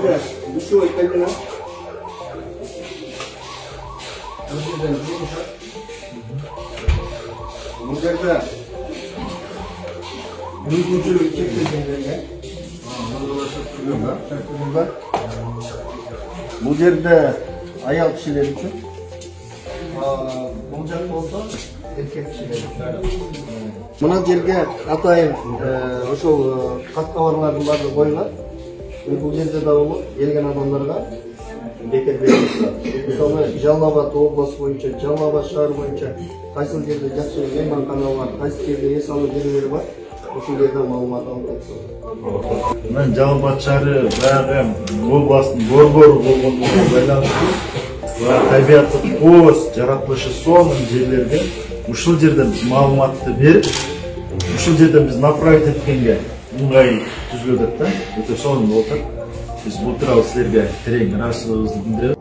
жерде душевой кабина. Бұл жерде мүмкіншілігі шектелгендерге бұл жерде аял кишилер үчүн, бұл жақ болса эркек кишилер үчүн. Мына жерге атайын ошол кат-кабарлардын баардыгы коюлат. Бұл жерде да болот, келген адамдарга бекер берилет. Мисалы Жалал Абад областы боюнча, Жалал Абад шаар боюнча кайсыл жерде жакшы мейманкана бар, кайсы жерде эс алуу жерлери бар, ошол жерден маалымат алып жатсыз. Мен Жалал Абад шаары баягы областтын борбору болгондугуна байланыштуу табиаты коз, жаратылышы сонун жерлерге ушул жерден биз маалыматты берип, ушул жерден биз направить эткенге ыңгай түзүлөт да, өтө сонун болуп атат. Biz bu turалы силерге терең ыраазычылыгыбызды билдиребиз.